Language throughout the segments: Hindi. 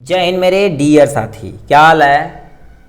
जय हिंद मेरे डियर साथी, क्या हाल है।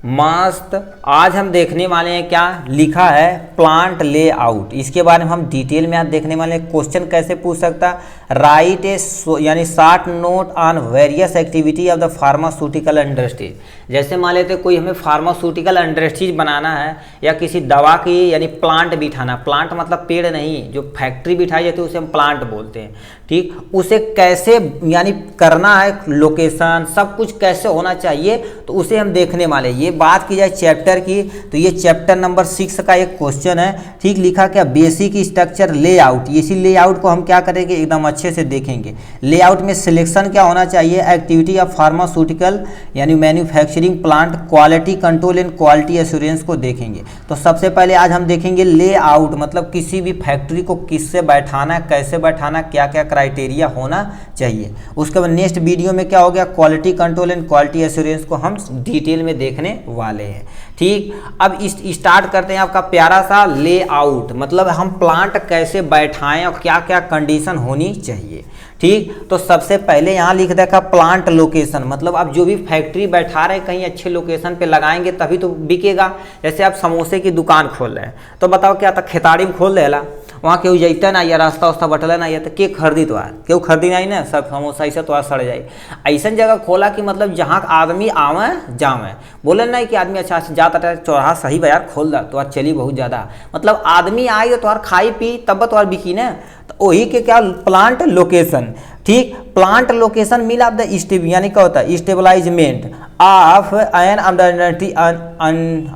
मस्त। आज हम देखने वाले हैं क्या लिखा है प्लांट लेआउट। इसके बारे में हम डिटेल में आज देखने वाले हैं। क्वेश्चन कैसे पूछ सकता, राइट ए यानी short note on various activity of the pharmaceutical industry. जैसे मान लेते कोई हमें फार्मास्यूटिकल इंडस्ट्रीज बनाना है या किसी दवा की यानी प्लांट बिठाना। प्लांट मतलब पेड़ नहीं, जो फैक्ट्री बिठाई जाती है उसे हम प्लांट बोलते हैं। ठीक, उसे कैसे यानी करना है, लोकेशन सब कुछ कैसे होना चाहिए, तो उसे हम देखने वाले। ये बात की जाए चैप्टर की तो ये चैप्टर नंबर 6 का एक क्वेश्चन है। ठीक, लिखा क्या बेसिक स्ट्रक्चर लेआउट। इसी लेआउट को हम क्या करेंगे, एकदम अच्छे से देखेंगे। लेआउट में सिलेक्शन क्या होना चाहिए, एक्टिविटी ऑफ फार्मास्यूटिकल यानी manufacturing plant, quality control and quality assurance को देखेंगे। तो सबसे पहले आज हम देखेंगे लेआउट, मतलब किसी भी फैक्ट्री को किससे बैठाना, कैसे बैठाना, क्या क्या क्राइटेरिया होना चाहिए। उसके बाद नेक्स्ट वीडियो में क्या हो गया, quality control and quality assurance को हम डिटेल में देखने वाले हैं। ठीक, अब स्टार्ट करते हैं आपका प्यारा सा लेआउट, मतलब हम प्लांट कैसे बैठाएं और क्या क्या कंडीशन होनी चाहिए। ठीक, तो सबसे पहले यहाँ लिख देखा प्लांट लोकेशन, मतलब आप जो भी फैक्ट्री बैठा रहे हैं कहीं अच्छे लोकेशन पे लगाएंगे तभी तो बिकेगा। जैसे आप समोसे की दुकान खोल रहे हैं तो बताओ क्या था, खेताड़ी में खोल देला, वहाँ केहू जैते ना या रास्ता वास्ता बटला ना या तो के खरीदी तो केहू खरीदी नहीं ना, सब समोसा ऐसा तो सड़ जाए। ऐसा जगह खोला कि मतलब जहाँ आदमी आवे जावे, बोले नहीं कि आदमी अच्छा जाता चौराहा सही बाजार खोल दा तो चली बहुत ज़्यादा, मतलब आदमी आए तो तुम्हार खाई पी तब तुम्हार बिकी ना। तो वही के क्या प्लांट लोकेशन। ठीक, plant location mean of the यानी क्या होता है establishment of an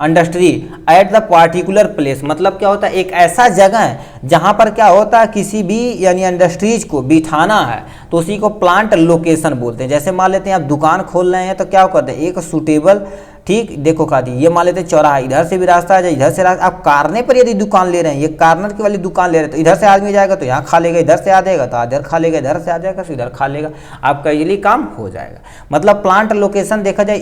industry at the particular place. मतलब क्या होता है एक ऐसा जगह है जहाँ पर क्या होता है किसी भी यानी इंडस्ट्रीज को बिठाना है तो उसी को प्लांट लोकेशन बोलते हैं। जैसे मान लेते हैं आप दुकान खोल रहे हैं तो क्या करते हैं एक सूटेबल, ठीक देखो का दी ये मान लेते हैं चौराहा, इधर से भी रास्ता आ जाए, इधर से रास्ता, आप कार्नर पर यदि दुकान ले रहे हैं, ये कार्नर की वाली दुकान ले रहे हैं तो इधर से आदमी जाएगा तो यहाँ खा लेगा, इधर से आ जाएगा तो इधर खा लेगा, इधर से आ जाएगा तो इधर खा लेगा, आपका इजीली काम हो जाएगा। मतलब प्लांट लोकेशन देखा जाए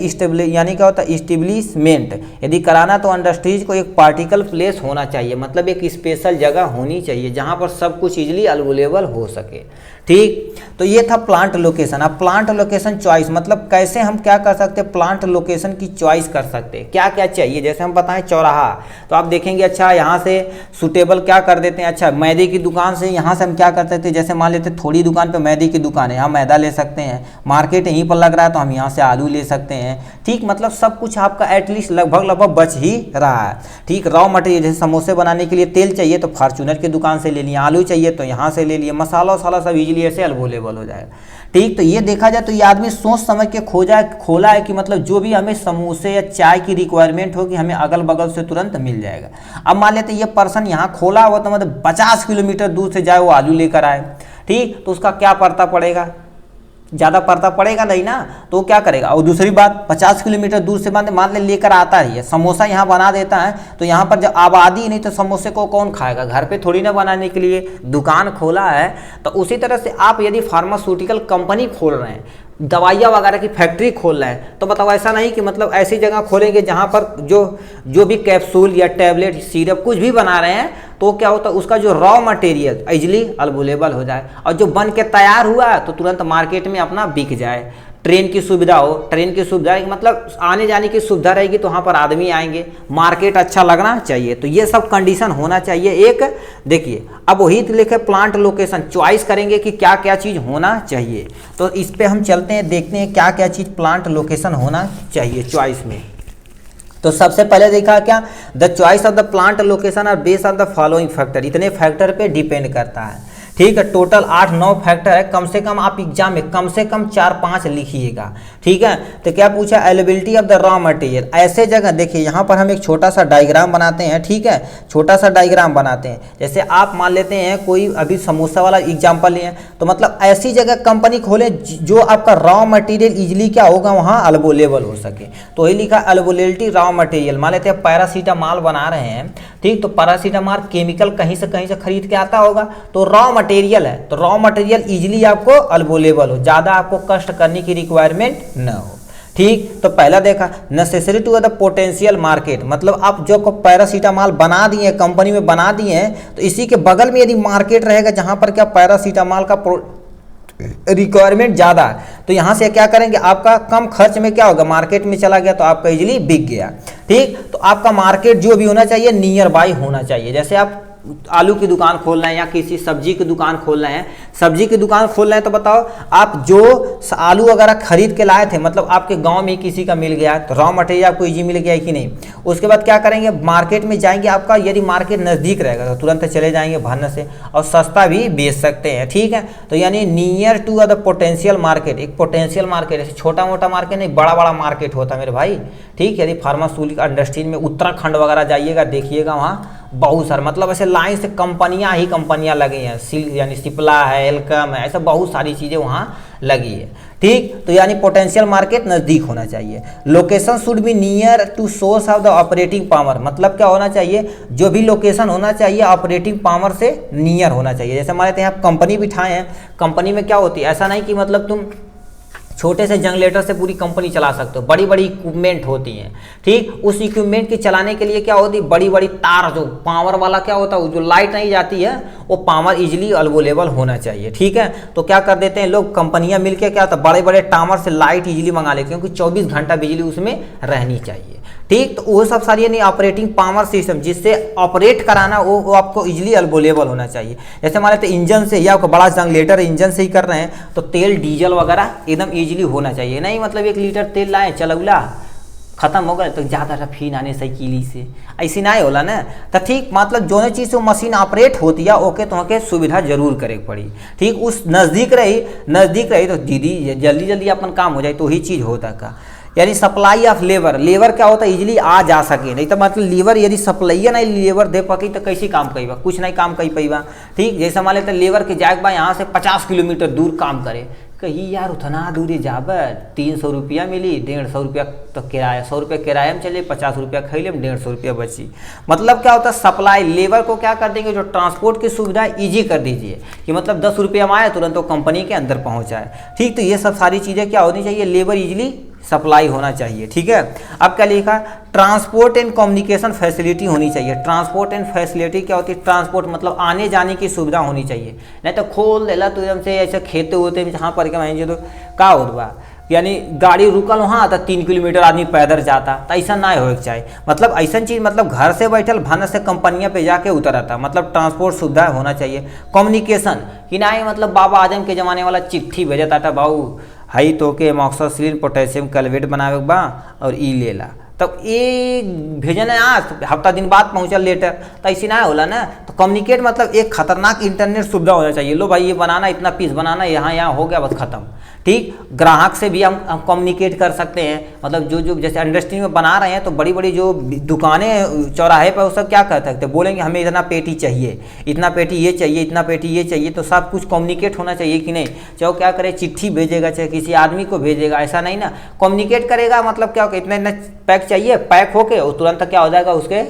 यानी क्या होता है इस्टेब्लिशमेंट, यदि कराना तो इंडस्ट्रीज को एक पार्टिकल प्लेस होना चाहिए, मतलब एक स्पेशल जगह होनी चाहिए जहाँ पर सब कुछ इजीली अवेलेबल हो सके। ठीक, तो ये था प्लांट लोकेशन। अब प्लांट लोकेशन चॉइस, मतलब कैसे हम क्या कर सकते हैं, प्लांट लोकेशन की चॉइस कर सकते हैं, क्या क्या चाहिए। जैसे हम बताएं चौराहा तो आप देखेंगे अच्छा यहाँ से सूटेबल क्या कर देते हैं, अच्छा मैदे की दुकान से यहाँ से हम क्या कर सकते हैं, जैसे मान लेते थोड़ी दुकान पे मैदे की दुकान है, यहाँ मैदा ले सकते हैं, मार्केट यहीं पर लग रहा है तो हम यहाँ से आलू ले सकते हैं। ठीक, मतलब सब कुछ आपका एटलीस्ट लगभग बच ही रहा है। ठीक, रॉ मटेरियल जैसे समोसे बनाने के लिए तेल चाहिए तो फॉर्चूनर की दुकान से ले लिए, आलू चाहिए तो यहाँ से ले लिए, मसाला वसाला सब इजीली ऐसे अवेलेबल हो जाएगा। ठीक, तो ये देखा जाए तो ये आदमी सोच समझ के खोला है कि मतलब जो भी हमें समोसे या चाय की रिक्वायरमेंट होगी हमें अगल बगल से तुरंत मिल जाएगा। अब मान लेते ये पर्सन यहाँ खोला हुआ तो मतलब 50 किलोमीटर दूर से जाए वो आलू लेकर आए। ठीक, तो उसका क्या पड़ता पड़ेगा, ज़्यादा पड़ता पड़ेगा नहीं ना, तो वो क्या करेगा। और दूसरी बात 50 किलोमीटर दूर से मान ले लेकर आता ही है, समोसा यहाँ बना देता है तो यहाँ पर जब आबादी नहीं तो समोसे को कौन खाएगा, घर पे थोड़ी ना बनाने के लिए दुकान खोला है। तो उसी तरह से आप यदि फार्मास्यूटिकल कंपनी खोल रहे हैं, दवाइयाँ वगैरह की फैक्ट्री खोल रहे हैं तो बताओ ऐसा नहीं कि मतलब ऐसी जगह खोलेंगे जहाँ पर जो भी कैप्सूल या टैबलेट सिरप कुछ भी बना रहे हैं तो क्या होता है उसका जो रॉ मटेरियल इजीली अवेलेबल हो जाए और जो बन के तैयार हुआ है तो तुरंत मार्केट में अपना बिक जाए। ट्रेन की सुविधा हो, ट्रेन की सुविधा मतलब आने जाने की सुविधा रहेगी तो वहाँ पर आदमी आएंगे, मार्केट अच्छा लगना चाहिए, तो ये सब कंडीशन होना चाहिए एक। देखिए अब वही लिखे प्लांट लोकेशन चॉइस करेंगे कि क्या क्या चीज़ होना चाहिए, तो इस पर हम चलते हैं देखते हैं क्या क्या चीज़ प्लांट लोकेशन होना चाहिए चॉइस में। तो सबसे पहले देखा क्या, the choice of the plant location are based on the following factor, इतने फैक्टर पे डिपेंड करता है। ठीक है, टोटल 8-9 फैक्टर है, कम से कम आप एग्जाम में कम से कम 4-5 लिखिएगा। ठीक है, तो क्या पूछा, availability of the raw material. ऐसे जगह देखिए यहाँ पर हम एक छोटा सा डायग्राम बनाते हैं। ठीक है, छोटा सा डायग्राम बनाते हैं, जैसे आप मान लेते हैं कोई अभी समोसा वाला एग्जाम्पल लिए तो मतलब ऐसी जगह कंपनी खोले जो आपका रॉ मटेरियल इजिली क्या होगा वहाँ अवेलेबल हो सके। तो वही लिखा अवेलेबिलिटी रॉ मटेरियल। मान लेते हैं पैरासीटामॉल बना रहे हैं, ठीक, तो पैरासीटामॉल केमिकल कहीं से खरीद के आता होगा तो रॉ मटेरियल है तो रॉ मटेरियल इजीली आपको अवेलेबल हो, ज़्यादा आपको कष्ट करने की रिक्वायरमेंट न हो। ठीक, तो पहला देखा necessary to the potential market, मतलब आप जो पैरासीटामॉल बना दिए कंपनी में बना दिए हैं तो इसी के बगल में यदि मार्केट रहेगा जहाँ पर क्या पैरासीटामॉल का रिक्वायरमेंट ज़्यादा है, तो यहाँ से क्या करेंगे, आपका कम खर्च में क्या होगा, मार्केट में चला गया तो आपका इजीली बिक गया। ठीक, तो आपका मार्केट जो भी होना चाहिए नियर बाई होना चाहिए। जैसे आप आलू की दुकान खोल रहे हैं या किसी सब्जी की दुकान खोल रहे हैं, सब्जी की दुकान खोल रहे हैं, तो बताओ आप जो आलू वगैरह खरीद के लाए थे, मतलब आपके गांव में किसी का मिल गया, तो रॉ मटेरियल आपको इजी मिल गया कि नहीं। उसके बाद क्या करेंगे, मार्केट में जाएंगे, आपका यदि मार्केट नज़दीक रहेगा तो तुरंत चले जाएंगे भरने से, और सस्ता भी बेच सकते हैं। ठीक है, तो यानी near to the potential market, एक पोटेंशियल मार्केट, ऐसे छोटा मोटा मार्केट नहीं, बड़ा बड़ा मार्केट होता है मेरे भाई। ठीक, यदि फार्मास्यूटिकल इंडस्ट्री में उत्तराखंड वगैरह जाइएगा, देखिएगा वहाँ बहुत सारे, मतलब ऐसे लाइन से कंपनियां लगी हैं, यानी सिप्ला है, एल्कम है, ऐसा बहुत सारी चीज़ें वहाँ लगी है। ठीक, तो यानी पोटेंशियल मार्केट नज़दीक होना चाहिए। Location should be near to source of the operating power, मतलब क्या होना चाहिए, जो भी लोकेशन होना चाहिए ऑपरेटिंग पावर से नियर होना चाहिए। जैसे हमारे यहाँ आप कंपनी बिठाए हैं, कंपनी में क्या होती है, ऐसा नहीं कि मतलब तुम छोटे से जनरेटर से पूरी कंपनी चला सकते हो, बड़ी बड़ी इक्विपमेंट होती हैं। ठीक, उस इक्विपमेंट के चलाने के लिए क्या होती है, बड़ी बड़ी तार, जो पावर वाला क्या होता है, जो लाइट नहीं जाती है, वो पावर इजीली अवेलेबल होना चाहिए। ठीक है, तो क्या कर देते हैं लोग, कंपनियां मिलकर क्या होता है, बड़े बड़े टावर से लाइट इजीली मंगा लेते हैं, क्योंकि 24 घंटा बिजली उसमें रहनी चाहिए। ठीक, तो वो सब सारी नहीं ऑपरेटिंग पावर सिस्टम, जिससे ऑपरेट कराना वो आपको इजीली अवेलेबल होना चाहिए। जैसे हमारे तो इंजन से या बड़ा जनरेटर इंजन से ही कर रहे हैं, तो तेल डीजल वगैरह एकदम इजीली होना चाहिए। नहीं मतलब 1 लीटर तेल लाए, चलौला खत्म हो गए तो ज़्यादा रफीन आने साइकिली से, ऐसी ना होला ना। तो ठीक, मतलब जो चीज़ से मशीन ऑपरेट होती है ओके, तो सुविधा जरूर करे पड़ी। ठीक, उस नज़दीक रही तो दीदी जल्दी जल्दी अपन काम हो जाए, तो ही चीज़ होता का। यानी सप्लाई ऑफ लेबर क्या होता है, इजीली आ जा सके, नहीं तो मतलब लेबर यदि सप्लाई नहीं लेबर दे पाई तो कैसे काम कईबा, कुछ नहीं काम कई पैबा। ठीक, जैसे मान लेते लेबर के जाए बा यहाँ से 50 किलोमीटर दूर काम करे, कही यार उतना दूरी जाब 300 रुपया मिली, 150 रुपया तो किराया, 100 रुपया किराया में चले, 50 रुपया खैले में 150 रुपया बची। मतलब क्या होता है, सप्लाई लेबर को क्या कर देंगे, जो ट्रांसपोर्ट की सुविधा ईजी कर दीजिए, कि मतलब 10 रुपया में आए तुरंत वो कंपनी के अंदर पहुँच जाए। ठीक, तो ये सब सारी चीज़ें क्या होनी चाहिए, लेबर ईजिली सप्लाई होना चाहिए। ठीक है, अब क्या लिखा, ट्रांसपोर्ट एंड कम्युनिकेशन फैसिलिटी होनी चाहिए। ट्रांसपोर्ट एंड फैसिलिटी क्या होती है, ट्रांसपोर्ट मतलब आने जाने की सुविधा होनी चाहिए, नहीं तो खोल देला तो एकदम से ऐसे खेते होते हैं जहाँ पर क्या मानिए तो का होत बा, यानी गाड़ी रुकल वहाँ तो 3 किलोमीटर आदमी पैदल जाता, तो ऐसा ना हो चाहिए। मतलब ऐसा चीज़, मतलब घर से बैठल भन से कंपनियाँ पे जाके उतरता, मतलब ट्रांसपोर्ट सुविधा होना चाहिए। कम्युनिकेशन कि ना, मतलब बाबा आजम के ज़माने वाला चिट्ठी भेजता था, बाबू हाई तो के अमोक्सिसिलिन पोटेशियम कैल्वेट बनावे बा और ई लेला, तब ये भेजन आज हफ्ता दिन बाद पहुँचल लेटर, तो ऐसी ना होला ना। तो कम्युनिकेट मतलब एक खतरनाक इंटरनेट सुविधा होना चाहिए, लो भाई ये बनाना, इतना पीस बनाना, यहाँ हो गया बस खत्म। ठीक, ग्राहक से भी हम कम्युनिकेट कर सकते हैं, मतलब जो जैसे इंडस्ट्री में बना रहे हैं तो बड़ी बड़ी जो दुकानें चौराहे पर वो सब क्या कर सकते हैं, बोलेंगे हमें इतना पेटी चाहिए, इतना पेटी ये चाहिए, इतना पेटी ये चाहिए, तो सब कुछ कम्युनिकेट होना चाहिए कि नहीं। चाहे वो क्या करे, चिट्ठी भेजेगा, चाहे किसी आदमी को भेजेगा, ऐसा नहीं ना, कम्युनिकेट करेगा, मतलब क्या होगा, इतना इतना पैक चाहिए, पैक होके वो तुरंत क्या हो जाएगा, उसके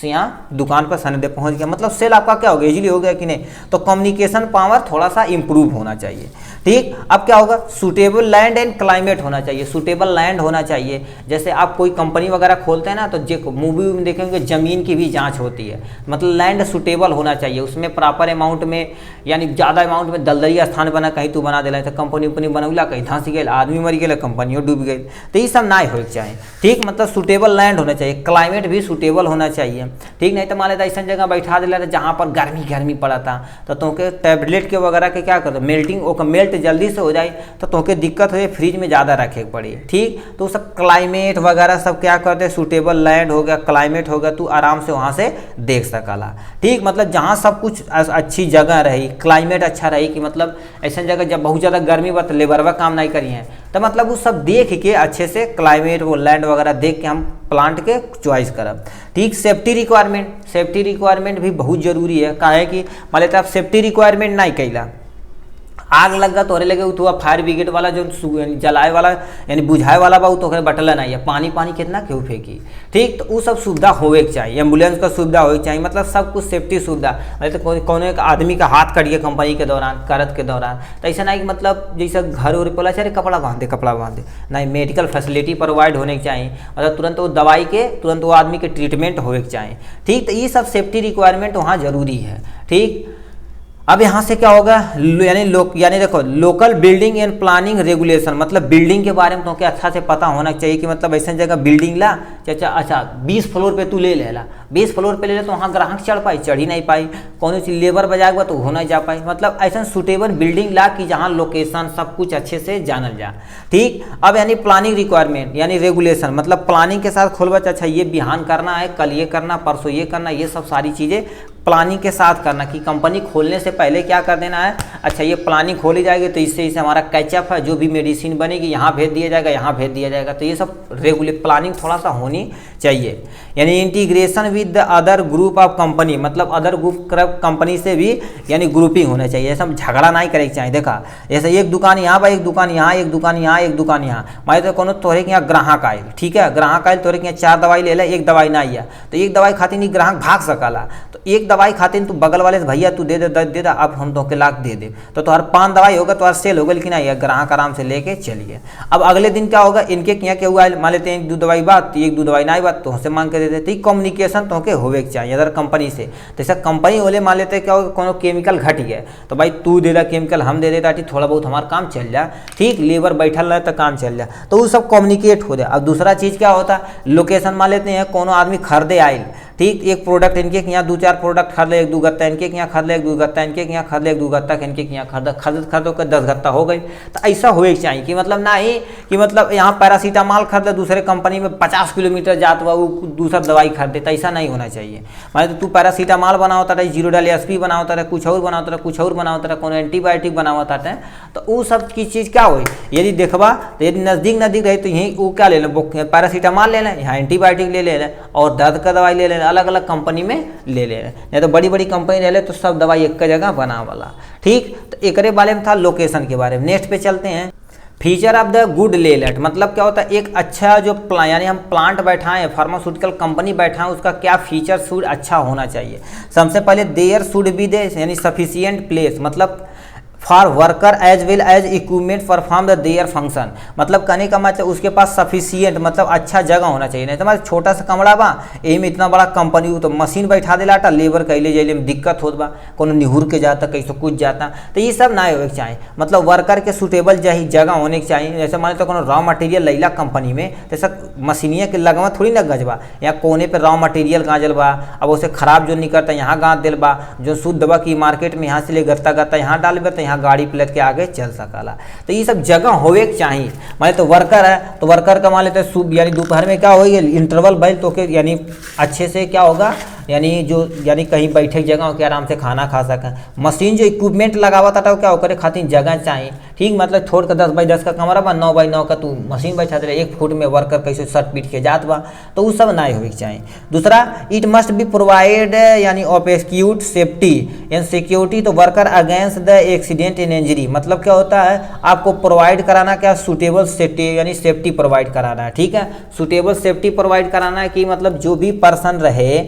यहाँ दुकान पर सनदे पहुँच गया, मतलब सेल आपका क्या हो गया, इजीली हो गया कि नहीं। तो कम्युनिकेशन पावर थोड़ा सा इंप्रूव होना चाहिए। ठीक, अब क्या होगा, सूटेबल लैंड एंड क्लाइमेट होना चाहिए। सूटेबल लैंड होना चाहिए, जैसे आप कोई कंपनी वगैरह खोलते हैं ना, तो जो मूवी में देखेंगे ज़मीन की भी जांच होती है, मतलब लैंड सूटेबल होना चाहिए, उसमें प्रॉपर अमाउंट में, यानी ज़्यादा अमाउंट में दलदली स्थान बना, कहीं तू बना दिला तो कंपनी उम्पनी बनौला, कहीं धंस गई, आदमी मर गया, कंपनियों डूब गई, तो ये सब ना हो चाहे। ठीक, मतलब सूटेबल लैंड होना चाहिए, क्लाइमेट भी सूटेबल होना चाहिए। ठीक, नहीं तो मान लेता ऐसा जगह बैठा दिला था जहाँ पर गर्मी पड़ा था, तो तुमके टैबलेट के वगैरह के क्या करते, मेल्ट जल्दी से हो जाए, तो तुमके दिक्कत हो, फ्रिज में ज़्यादा रखे पड़ी। ठीक, तो सब क्लाइमेट वगैरह सब क्या करते, सूटेबल लैंड हो गया, क्लाइमेट हो गया, तू आराम से वहाँ से देख सकला। ठीक, मतलब जहाँ सब कुछ अच्छी जगह रही, क्लाइमेट अच्छा रही, कि मतलब ऐसा जगह जब बहुत ज़्यादा गर्मी बा तो लेबरवा काम नहीं करी है, तो मतलब वो सब देख के अच्छे से क्लाइमेट वो लैंड वगैरह देख के हम प्लांट के चॉइस करब। ठीक, सेफ्टी रिक्वायरमेंट भी बहुत जरूरी है, काहे कि मान लेते आप सेफ्टी रिक्वायरमेंट नहीं कैला, आग लगा तोरे लगे तो फायर ब्रिगेड वाला जो जलाए वाला यानी बुझाए वाला बा तो बटला नहीं है, पानी कितना क्यों फेंकी। ठीक, तो वो सब सुविधा होवे के चाहिए, एम्बुलेंस का सुविधा होवे के चाहिए, मतलब सब कुछ सेफ्टी सुविधा। मतलब तो कौन एक आदमी का हाथ कट गया कंपनी के दौरान, करत के दौरान, तो ऐसा नहीं कि मतलब जैसे घर उर बोला चाहे कपड़ा बांध दे, नहीं, मेडिकल फैसिलिटी प्रोवाइड होने के चाहिए, मतलब तुरंत वो दवाई के तुरंत वो आदमी के ट्रीटमेंट होवे के चाहिए। ठीक, तो ये सब सेफ्टी रिक्वायरमेंट वहाँ जरूरी है। ठीक, अब यहाँ से क्या होगा, यानी देखो local building and planning regulation, मतलब बिल्डिंग के बारे में तो क्या अच्छा से पता होना चाहिए कि मतलब ऐसा जगह बिल्डिंग ला, अच्छा 20 फ्लोर पे तू ले ला, 20 फ्लोर पे ले तो वहाँ ग्राहक चढ़ पाई, चढ़ ही नहीं पाई, कौन सी लेबर बजाएगा तो हो नहीं जा पाई, मतलब ऐसा सुटेबल बिल्डिंग ला कि जहाँ लोकेशन सब कुछ अच्छे से जानल जा। ठीक, अब यानी प्लानिंग रिक्वायरमेंट यानी रेगुलेशन, मतलब प्लानिंग के साथ खोलबा, अच्छा ये बिहान करना है, कल ये करना, परसों ये करना, ये सब सारी चीज़ें प्लानिंग के साथ करना कि कंपनी खोलने से पहले क्या कर देना है, अच्छा ये प्लानिंग खोली जाएगी तो इससे हमारा कैचअप है, जो भी मेडिसिन बनेगी यहाँ भेज दिया जाएगा, यहाँ भेज दिया जाएगा, तो ये सब रेगुलर प्लानिंग थोड़ा सा होनी चाहिए। यानी integration with the other group of company, मतलब अदर ग्रुप कंपनी से भी यानी ग्रुपिंग होना चाहिए, ऐसा झगड़ा नहीं करे चाहिए। देखा जैसे एक दुकान यहाँ बा, एक दुकान यहाँ, एक दुकान यहाँ, एक दुकान यहाँ, मान तो कोनो तोहरे के यहाँ ग्राहक आए, ठीक है, ग्राहक आए तोहरे के यहाँ 4 दवाई ले ला, एक दवाई ना आया तो एक दवाई खातिर नहीं ग्राहक भाग सकला, तो एक दवाई खातिर तू बगल वाले से भैया तू दे दे अब हम तो के लाख दे दे, तो तुम्हारा 5 दवाई होगा, तुम्हारा सेल होगा, लेकिन नहीं ग्राहक आराम से लेके चलिए। अब अगले दिन क्या होगा, इनके यहाँ क्या हुआ, मान लेते हैं 1-2 दवाई बात, 1-2 दवाई ना बात तो हमसे मांग के देते, तो कम्युनिकेशन तो के होवे के चाहिए अदर कंपनी से। तो ऐसा कंपनी वाले मान लेते क्या होगा, कोनो केमिकल घट गया तो भाई तू दे दा केमिकल, हम दे देता, थोड़ा बहुत हमारा काम चल जाए, ठीक, लेबर बैठल रहे तो काम चल जाए, तो वो सब कम्युनिकेट हो जाए। अब दूसरा चीज़ क्या होता है, लोकेशन मान लेते हैं कोनो आदमी खरीदे आयल, ठीक, एक प्रोडक्ट इनके यहाँ 2-4 प्रोडक्ट खरीद ले, 1-2 गत्ता इनके यहाँ खरीद ले, 1-2 गत्ता इनके यहाँ खरीद ले, 1-2 गत्ता इनके यहाँ खरीद कर 10 गत्ता हो गई, तो ऐसा होए के चाहिए कि मतलब ना ही कि मतलब यहाँ पैरासीटामॉल खरीद ले, दूसरे कंपनी में 50 किलोमीटर जात हुआ वो दूसरा दवाई खरीदे, तो ऐसा नहीं होना चाहिए। मान तो तू पैरासीटामॉल बनावता रहे, जीरोडाल एसपी बनावता रहे, कुछ और बनावता रहे, कुछ और बनावता रहे, कोनो एंटीबायोटिक बनावता रहे, तो वो सब की चीज़ क्या हुई, यदि देखबा तो यदि नज़दीक रहे तो यहीं वो क्या ले लें, पैरासीटामॉल ले लें, यहाँ एंटीबायोटिक ले लें और दर्द का दवाई ले लें, अलग अलग कंपनी में ले ले, नहीं तो बड़ी बड़ी कंपनी ले ले तो सब दवाई एक जगह बना वाला। ठीक, तो एक बारे में था लोकेशन के बारे में। नेक्स्ट पे चलते हैं, feature of the good layout, मतलब क्या होता है एक अच्छा जो यानी हम प्लांट बैठाएं, फार्मास्यूटिकल कंपनी बैठाएं, उसका क्या फीचर शुड अच्छा होना चाहिए। सबसे पहले देयर शुड बी दे यानी सफिशिएंट प्लेस, मतलब for worker as well as equipment perform the their function, मतलब कहने का मतलब उसके पास सफिशिएंट मतलब अच्छा जगह होना चाहिए। नहीं तो हमारे छोटा सा कमरा बा, यही में इतना बड़ा कंपनी हो तो मशीन बैठा देला टा, लेबर कैले जाइले में दिक्कत होत बा, कोनो निहुर के जाता कैसे कुछ जाता, तो ये सब ना होने के चाहिए। मतलब वर्कर के सूटेबल जगह होने के चाहिए। जैसे मान लो तो कोनो रॉ मटेरियल लैला कंपनी में, तो सब मशीनिया के लगवा थोड़ी ना गजबा, या कोने पर रॉ मटेरियल गाँजल बा, अब उसे खराब जो निकलता यहाँ गाँच दिल बा, जो शुद्ध बा की मार्केट में यहाँ से ले गत्ता यहाँ डाल बा, तो यहाँ गाड़ी पलट के आगे चल सकला। तो ये सब जगह होवे के चाहिए। मान तो वर्कर है तो वर्कर का मान लेते हैं सुबह यानी दोपहर में क्या होगी इंटरवल बैल तो के यानी अच्छे से क्या होगा यानी कहीं बैठे जगह हो के आराम से खाना खा सकें। मशीन जो इक्विपमेंट लगावा था वो क्या हो करे खातिर जगह चाहिए। ठीक, मतलब छोड़ कर 10x10 का कमरा बा, 9x9 का तू मशीन बैठा दे, 1 फुट में वर्कर कैसे सट पीट के जात बा, तो वो सब नहीं होने चाहिए। दूसरा, इट मस्ट बी प्रोवाइड यानी ऑब्स्क्यूट सेफ्टी एंड सिक्योरिटी तो worker against the accident and injury, मतलब क्या होता है आपको प्रोवाइड कराना क्या सूटेबल सेफ्टी यानी सेफ्टी प्रोवाइड कराना है। ठीक है, सूटेबल सेफ्टी प्रोवाइड कराना है कि मतलब जो भी पर्सन रहे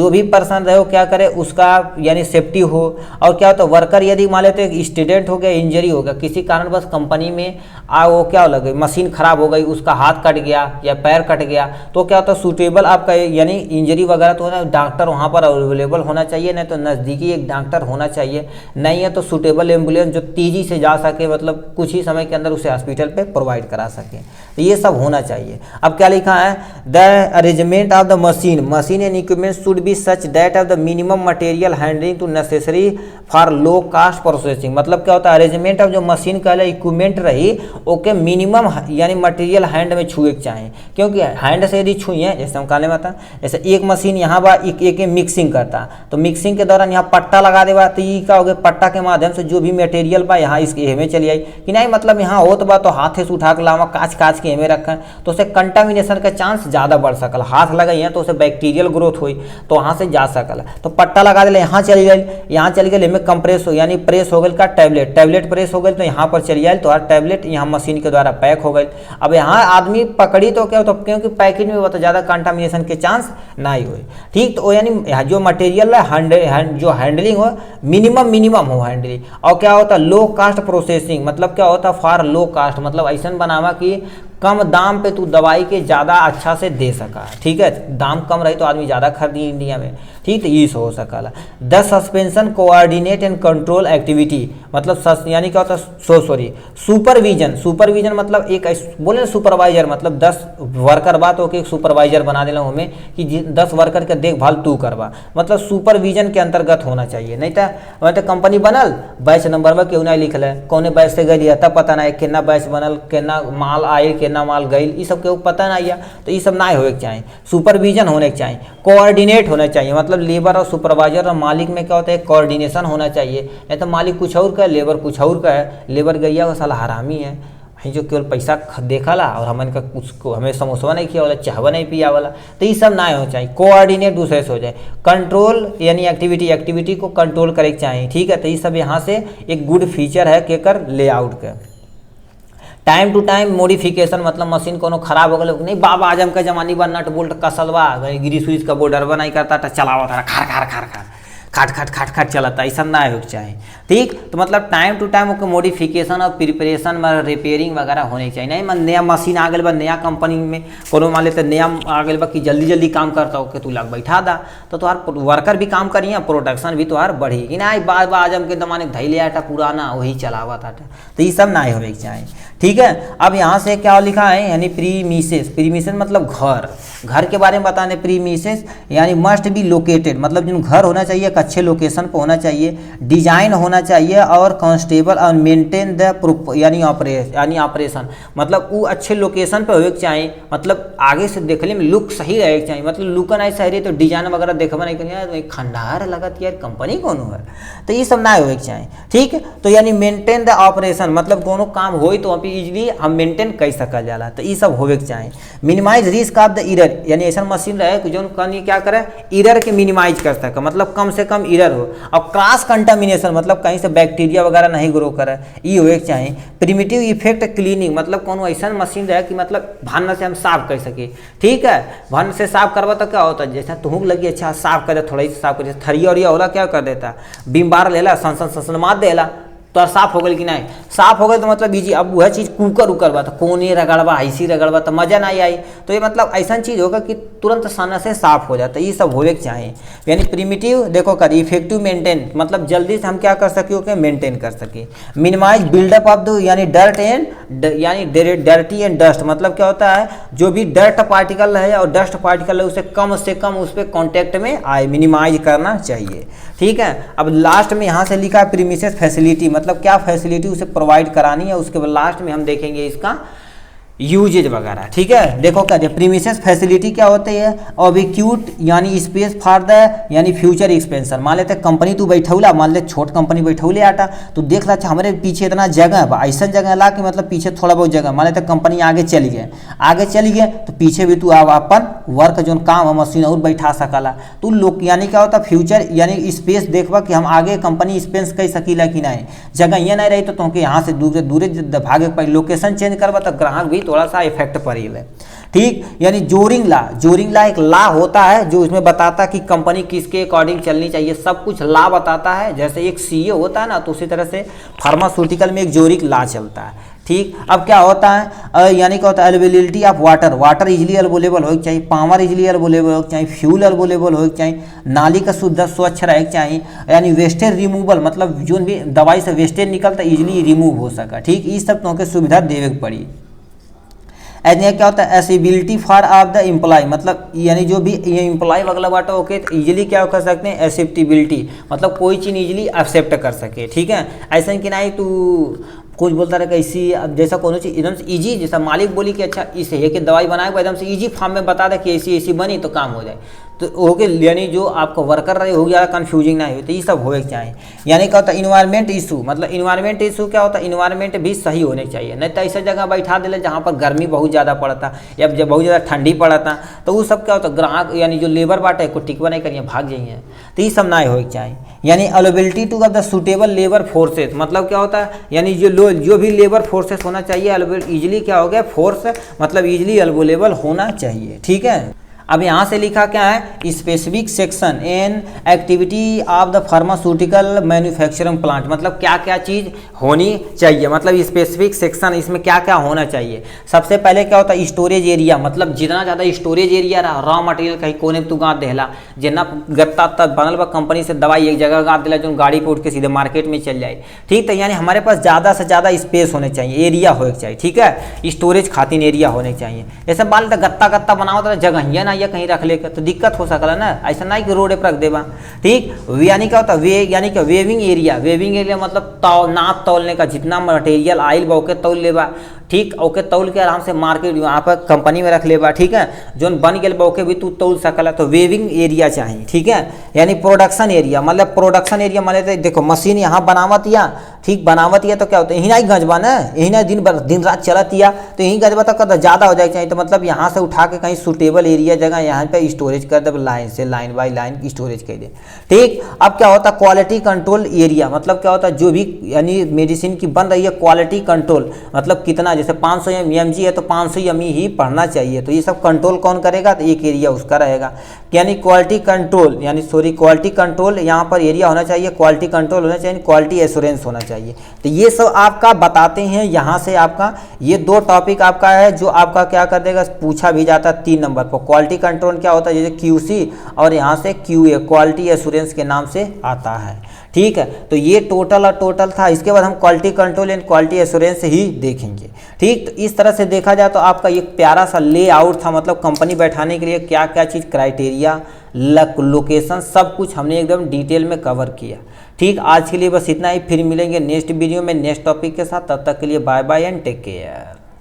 वो क्या करे उसका यानी सेफ्टी हो। और क्या होता है वर्कर यदि मान लेते एक्सीडेंट हो गया, इंजरी हो गया, किसी कारण बस कंपनी में वो क्या लगे मशीन खराब हो गई, उसका हाथ कट गया या पैर कट गया, तो क्या होता है सूटेबल आपका यानी इंजरी वगैरह तो होना, डॉक्टर वहाँ पर अवेलेबल होना चाहिए, नहीं तो नज़दीकी एक डॉक्टर होना चाहिए, नहीं है तो सूटेबल एम्बुलेंस जो तेज़ी से जा सके, मतलब कुछ ही समय के अंदर उसे हॉस्पिटल पे प्रोवाइड करा सके, तो ये सब होना चाहिए। अब क्या लिखा है, the arrangement of the machine and equipment should be such that of the minimum material handling to necessary for low cost processing, मतलब क्या होता है अरेंजमेंट ऑफ जो मशीन का इक्विपमेंट रही ओके मिनिमम यानी मटेरियल हैंड में छुए के चाहिए, क्योंकि हैंड से यदि छुए जैसे हम काले में था, जैसे एक मशीन यहाँ बा एक मिक्सिंग करता, तो मिक्सिंग के दौरान यहाँ पट्टा लगा देगा, तो ये क्या हो गया पट्टा के माध्यम से जो भी मटेरियल बा यहाँ इसके में चली आई कि नहीं, मतलब यहाँ होत बा तो हाथे से उठा के लावा काच के में रखें, तो उसे कंटामिनेशन का चांस ज़्यादा बढ़ सकल, हाथ लगाई है तो उसे बैक्टीरियल ग्रोथ हुई तो वहाँ से जा सकल, तो पट्टा लगा दिले यहाँ चली गई में कंप्रेस हो यानी प्रेस हो गई का टैबलेट प्रेस हो गई तो यहाँ पर चली आई तो हर टैबलेट यहाँ मशीन के द्वारा पैक हो गई। अब यहाँ आदमी पकड़ी तो क्या होता तो क्योंकि पैकेज में बहुत ज़्यादा कंटामिनेशन के चांस नहीं हुए। ठीक, तो यानी जो मटेरियल है जो हैंडलिंग हो मिनिमम हो हैंडलिंग। और क्या होता लो कास्ट प्रोसेसिंग, मतलब क्या होता फॉर लो कास्ट, मतलब ऐसा बनावा कि कम दाम पे तू दवाई के ज़्यादा अच्छा से दे सका, ठीक है। दाम कम रही तो आदमी ज़्यादा खरीदी इंडिया में, ठीक। तो ये हो सकला। The suspension coordinate and control activity, मतलब यानी क्या होता है सुपरविजन। सुपरविजन मतलब एक बोले सुपरवाइजर, मतलब 10 वर्कर बा तो एक सुपरवाइजर बना देना हमें कि 10 वर्कर के देखभाल तू करवा, मतलब सुपरविजन के अंतर्गत होना चाहिए। नहीं तो कंपनी बनल, बैच नंबर में क्यों नहीं लिखल है, कौने बैच से गई तब पता नहीं केना बैच बनल, केना माल आए केना माल गई, ये सब के पता नहीं है। तो ये सब ना होने के चाहिए, सुपरविजन होने के चाहिए। कोऑर्डिनेट होना चाहिए, मतलब लेबर और सुपरवाइजर और मालिक में क्या होता है, कोऑर्डिनेशन होना चाहिए। नहीं तो मालिक कुछ और का है, लेबर कुछ और का है। लेबर गैया वो साला हरामी है जो केवल पैसा देखला और हमन का उसको हमें समोसा नहीं किया वाला, चाहवा नहीं पिया वाला। तो ये सब ना हो चाहिए। कोऑर्डिनेट दूसरे से हो जाए। कंट्रोल यानी एक्टिविटी को कंट्रोल करे के चाहिए, ठीक है। तो ये सब यहाँ से एक गुड फीचर है केकर लेआउट का। टाइम टू टाइम मॉडिफिकेशन, मतलब मशीन कोनो खराब हो गए नहीं, बाबा आजम का जमानी बा नट बोल्ट कसलवा गिरी सुइच का बॉर्डर बनाई करता था, चलावा था खार खार खार खार खाट खाट चलाता, ऐसा ना हो चाहिए, ठीक। तो मतलब time to time okay modification और प्रिपरेशन में रिपेयरिंग वगैरह होने चाहिए। नहीं मैं नया मशीन आ गया बा, नया कंपनी में कोनो मान लेते नया आ गया बा कि जल्दी जल्दी काम करता हो, तू लग बैठा दा तो तुम्हार वर्कर भी काम करिए, प्रोडक्शन भी तुम्हार बढ़ी कि नहीं। बार आजम के जमाने धैले आटा पुराना वही चलावा था, तो ये सब ना होने के चाहिए, ठीक है। अब यहाँ से क्या लिखा है, यानी प्रीमिसेस मतलब घर के बारे में बताने। प्रीमिसेस यानी मस्ट बी लोकेटेड, मतलब जो घर होना चाहिए एक अच्छे लोकेशन पर होना चाहिए, डिजाइन होना चाहिए और कांस्टेबल और मेंटेन द यानी ऑपरेशन, मतलब वो अच्छे लोकेशन पे होने के चाहिए, मतलब आगे से देखने में लुक सही रहे के चाहिए, मतलब लुक नहीं सही रही तो डिजाइन वगैरह देखा नहीं करिए खंडार लगत यार कंपनी कौन है, तो ये सब ना होने के चाहिए, ठीक। तो यानी मेंटेन द ऑपरेशन, मतलब कोनो काम हो तो अभी इजीली हम मेंटेन कर सकल जाला, तो ये सब होने के चाहिए। Minimize risk of the error, यानी ऐसा मशीन रहे कि जो क्या करे एरर के मिनिमाइज कर सके, मतलब कम से कम एरर हो। और क्रॉस कंटामिनेशन, मतलब कहीं से बैक्टीरिया वगैरह नहीं ग्रो करे, ये होने के चाहिए। प्रिमिटिव इफेक्ट क्लीनिंग, मतलब कोनो ऐसा मशीन रहे कि मतलब भान से हम साफ कर सके, ठीक है। भान से साफ करवा तो क्या होता है, जैसा तुहूक लगी अच्छा साफ कर दे, थोड़ा ही साफ कर दे, थरिया उरिया होला क्या कर देता, बीम बार लेला सन मार देला तो साफ हो गई कि नहीं, साफ हो गई तो मतलब इजी। अब वह चीज़ कुकर उकर बा तो कोने रगड़वा ऐसी रगड़वा तो मजा नहीं आई, तो ये मतलब ऐसा चीज़ होगा कि तुरंत सन से साफ हो जाता है, ये सब होने के चाहिए। यानी प्रिमिटिव देखो कर इफेक्टिव मेंटेन, मतलब जल्दी से हम क्या कर सके ओके मेंटेन कर सके। मिनिमाइज बिल्डअप ऑफ द यानी डर्टी एंड डस्ट, मतलब क्या होता है जो भी डर्ट पार्टिकल है और डस्ट पार्टिकल है उसे कम उस पर कॉन्टेक्ट में आए, मिनिमाइज करना चाहिए, ठीक है। अब लास्ट में यहाँ से लिखा है प्रीमिसेस फैसिलिटी, मतलब क्या फैसिलिटी उसे प्रोवाइड करानी है, उसके बाद लास्ट में हम देखेंगे इसका यूजेज वगैरह, ठीक है। देखो क्या प्रीमिसेस फैसिलिटी क्या होती है, ऑब्क्यूट यानी स्पेस फॉर द यानी फ्यूचर एक्सपेंशन। मान लेते कंपनी तू बैठौला, मान ले छोट कंपनी बैठौले आटा तो देख रहा हमारे पीछे इतना जगह है, ऐसा जगह ला कि मतलब पीछे थोड़ा बहुत जगह, मान लेते कंपनी आगे चली गए तो पीछे भी तू अब अपन वर्क जो काम है मशीन और बैठा सकला, तो लोग यानी क्या होता फ्यूचर यानी स्पेस देखबा कि हम आगे कंपनी स्पेस कर सकीला कि नहीं, जगह ये नहीं रही तो तुमके यहाँ से दूर भागे पर लोकेशन चेंज करवा तो ग्राहक भी थोड़ा सा इफेक्ट पड़ी है, ठीक। यानी जोरिंग ला एक ला होता है जो इसमें बताता कि कंपनी किसके अकॉर्डिंग चलनी चाहिए, सब कुछ ला बताता है। जैसे एक सीए होता है ना, तो उसी तरह से फार्मास्यूटिकल में एक जोरिंग ला चलता है, ठीक। अब क्या होता है यानी क्या होता है availability of water easily available हो चाहिए, पावर इजिली अवेलेबल हो चाहिए, फ्यूल अवेलेबल हो चाहिए, नाली का शुद्ध स्वच्छ रहे चाहिए, यानी वेस्टेज रिमूवल, मतलब जो भी दवाई से वेस्टेज निकलता इजिली रिमूव हो सका, ठीक। ये सब तुमको सुविधा देवे के पड़ी। क्या होता है accessibility for of the employ, मतलब यानी जो भी एम्प्लॉय वगैरह बाटा ओके तो इजीली क्या कर सकते हैं एक्सेप्टेबिलिटी, मतलब कोई चीज़ इजीली एक्सेप्ट कर सके, ठीक है। ऐसा कि नहीं तू कुछ बोलता रहे कैसी, अब जैसा कोनो चीज़ एकदम से ईजी, जैसा मालिक बोली कि अच्छा इस है कि दवाई बनाए एकदम से ईजी फॉर्म में बता दे कि ऐसी बनी तो काम हो जाए, तो ओके यानी जो आपको वर्कर रहे हो गया कन्फ्यूजिंग नहीं हो, तो ये सब होने के चाहिए। यानी क्या होता है इन्वायरमेंट इशू, मतलब इन्वायरमेंट इशू क्या होता है इन्वायरमेंट भी सही होने चाहिए, नहीं तो ऐसा जगह बैठा दे जहाँ पर गर्मी बहुत ज़्यादा पड़ता या जब बहुत ज़्यादा ठंडी पड़ता तो वो सब क्या होता है ग्राहक यानी जो लेबर बाटे को टिकवा नहीं करिए भाग जाइए, तो ये सब ना होने के चाहिए। यानी availability to the suitable labour forces, मतलब क्या होता है यानी जो भी लेबर फोर्सेस होना चाहिए इजीली क्या हो गया फोर्स, मतलब इजीली अवेलेबल होना चाहिए, ठीक है। अब यहाँ से लिखा क्या है, specific section in activity of the pharmaceutical manufacturing plant, मतलब क्या क्या चीज़ होनी चाहिए, मतलब स्पेसिफिक सेक्शन इसमें क्या क्या होना चाहिए। सबसे पहले क्या होता है, स्टोरेज एरिया, मतलब जितना ज़्यादा स्टोरेज एरिया रहा, रॉ मटेरियल कहीं कोने में तू गाँव देला, जितना गत्ता तक बनल बा कंपनी से दवाई एक जगह गाँव दिला जो गाड़ी पे उठ के सीधे मार्केट में चल जाए, ठीक। तो यानी हमारे पास ज़्यादा से ज़्यादा स्पेस होने चाहिए, एरिया होना चाहिए, ठीक है, स्टोरेज खातिर एरिया होने चाहिए। जैसे मान लो गत्ता गत्ता बनाओ तो जगह ही ना या कहीं रख लेकर तो दिक्कत हो सकला ना, ऐसा नहीं कि रोड पर रख देबा, ठीक। यानी क्या होता है, यानी कि वेविंग एरिया, वेविंग एरिया मतलब नाप तौलने का, जितना मटेरियल आइल बा ओके तौल लेबा, ठीक, ओके तौल के आराम से मार्केट वहाँ पर कंपनी में रख लेबा, ठीक है, जो बन गए बा ओके भी तू तौल सकला, तो वेविंग एरिया चाहिए, ठीक है। यानी प्रोडक्शन एरिया, मतलब प्रोडक्शन एरिया मतलब देखो मशीन यहाँ बनावत या, ठीक, बनावत या तो क्या होता है, यही ना गंजबा ना, यही ना दिन रात चलत या, तो यही गंजबा तो ज़्यादा हो जाए चाहिए, तो मतलब यहाँ से उठा के कहीं सूटेबल एरिया जगह यहाँ पे स्टोरेज कर दे, लाइन से लाइन बाय लाइन स्टोरेज कर दे, ठीक। अब क्या होता है, क्वालिटी कंट्रोल एरिया, मतलब क्या होता है, जो भी यानी मेडिसिन की बन रही है क्वालिटी कंट्रोल, मतलब कितना, जैसे 500 mg है तो 500 mg ही पढ़ना चाहिए, तो ये सब कंट्रोल कौन करेगा, तो एक एरिया उसका रहेगा। यानी क्वालिटी कंट्रोल, यानी सॉरी क्वालिटी कंट्रोल यहाँ पर एरिया होना चाहिए, क्वालिटी कंट्रोल होना चाहिए, क्वालिटी एश्योरेंस होना चाहिए। तो ये सब आपका बताते हैं यहाँ से, आपका ये 2 टॉपिक आपका है जो आपका क्या कर देगा, पूछा भी जाता है 3 नंबर पर। क्वालिटी कंट्रोल क्या होता है, जैसे QC और यहाँ से QA क्वालिटी एश्योरेंस के नाम से आता है, ठीक है। तो ये टोटल और टोटल था, इसके बाद हम quality control and quality assurance ही देखेंगे, ठीक। तो इस तरह से देखा जाए तो आपका ये प्यारा सा लेआउट था, मतलब कंपनी बैठाने के लिए क्या क्या चीज़, क्राइटेरिया, लोकेशन, सब कुछ हमने एकदम डिटेल में कवर किया, ठीक। आज के लिए बस इतना ही, फिर मिलेंगे नेक्स्ट वीडियो में नेक्स्ट टॉपिक के साथ, तब तक के लिए bye bye and take care.